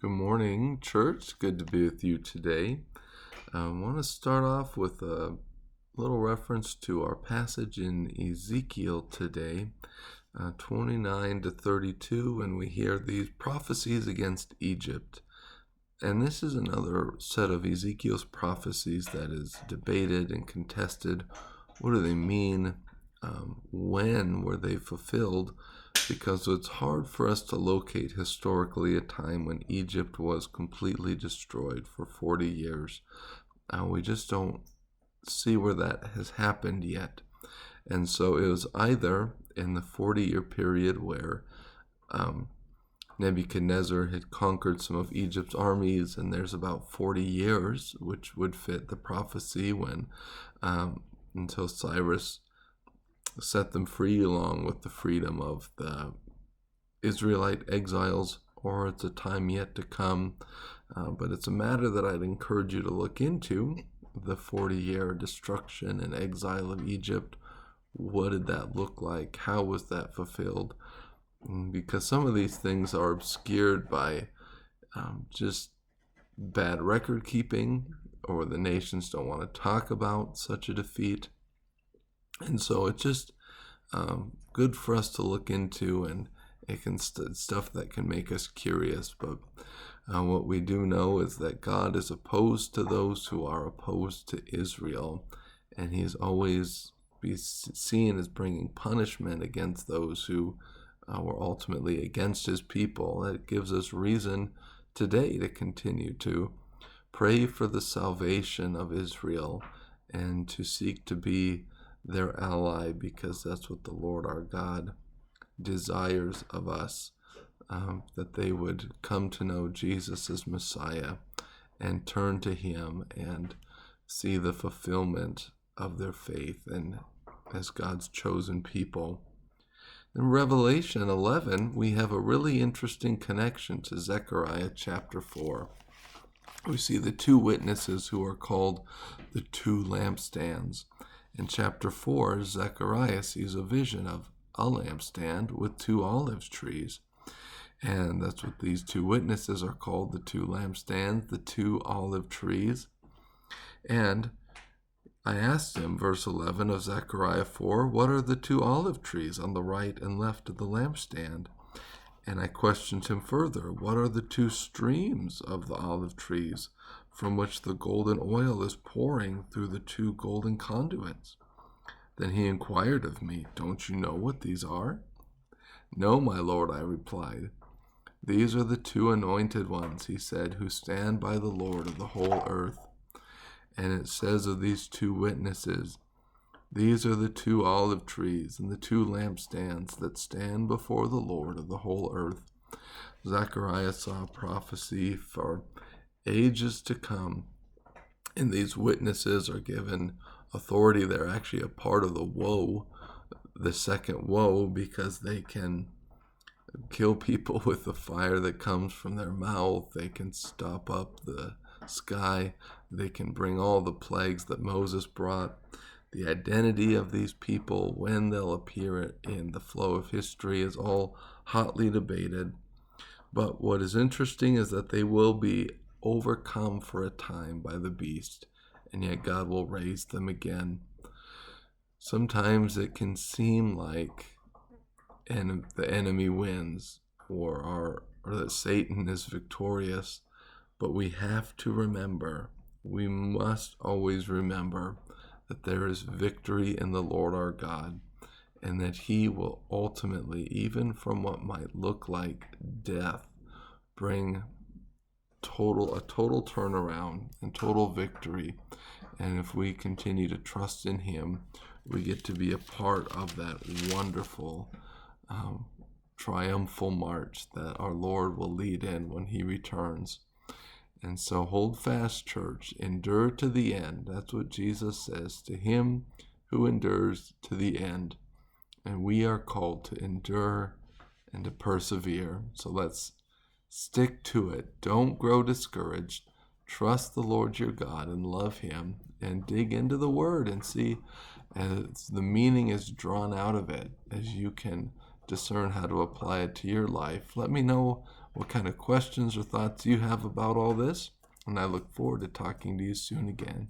Good morning, church. Good to be with you today. I want to start off with a little reference to our passage in Ezekiel today, 29 to 32, and we hear these prophecies against Egypt. And this is another set of Ezekiel's prophecies that is debated and contested. What do they mean? When were they fulfilled? Because it's hard for us to locate historically a time when Egypt was completely destroyed for 40 years. We just don't see where that has happened yet. And so it was either in the 40-year period where Nebuchadnezzar had conquered some of Egypt's armies, and there's about 40 years, which would fit the prophecy when until Cyrus set them free along with the freedom of the Israelite exiles, or it's a time yet to come. But it's a matter that I'd encourage you to look into, the 40-year destruction and exile of Egypt. What did that look like? How was that fulfilled? Because some of these things are obscured by just bad record keeping, or the nations don't want to talk about such a defeat. And so it's just good for us to look into, and it can stuff that can make us curious. But what we do know is that God is opposed to those who are opposed to Israel, and He's always be seen as bringing punishment against those who were ultimately against His people. That gives us reason today to continue to pray for the salvation of Israel and to seek to be their ally, because that's what the Lord our God desires of us, that they would come to know Jesus as Messiah and turn to Him and see the fulfillment of their faith and as God's chosen people. In Revelation 11, we have a really interesting connection to Zechariah chapter 4. We see the two witnesses who are called the two lampstands. In chapter 4, Zechariah sees a vision of a lampstand with two olive trees. And that's what these two witnesses are called, the two lampstands, the two olive trees. And I asked him, verse 11 of Zechariah 4, what are the two olive trees on the right and left of the lampstand? And I questioned him further, what are the two streams of the olive trees from which the golden oil is pouring through the two golden conduits? Then he inquired of me, don't you know what these are? No, my Lord, I replied. These are the two anointed ones, he said, who stand by the Lord of the whole earth. And it says of these two witnesses, these are the two olive trees and the two lampstands that stand before the Lord of the whole earth. Zechariah saw prophecy for ages to come, and these witnesses are given authority. They're actually a part of the woe, the second woe, because they can kill people with the fire that comes from their mouth. They can stop up the sky. They can bring all the plagues that Moses brought. The identity of these people, when they'll appear in the flow of history, is all hotly debated. But what is interesting is that they will be overcome for a time by the beast, and yet God will raise them again. Sometimes it can seem like the enemy wins, or that Satan is victorious, but we have to remember, we must always remember that there is victory in the Lord our God, and that He will ultimately, even from what might look like death, bring a total turnaround and total victory. And if we continue to trust in Him, we get to be a part of that wonderful triumphal march that our Lord will lead in when He returns. And so hold fast, church. Endure to the end. That's what Jesus says, to him who endures to the end. And we are called to endure and to persevere. So let's stick to it. Don't grow discouraged. Trust the Lord your God and love Him, and dig into the Word and see as the meaning is drawn out of it, as you can discern how to apply it to your life. Let me know what kind of questions or thoughts you have about all this. And I look forward to talking to you soon again.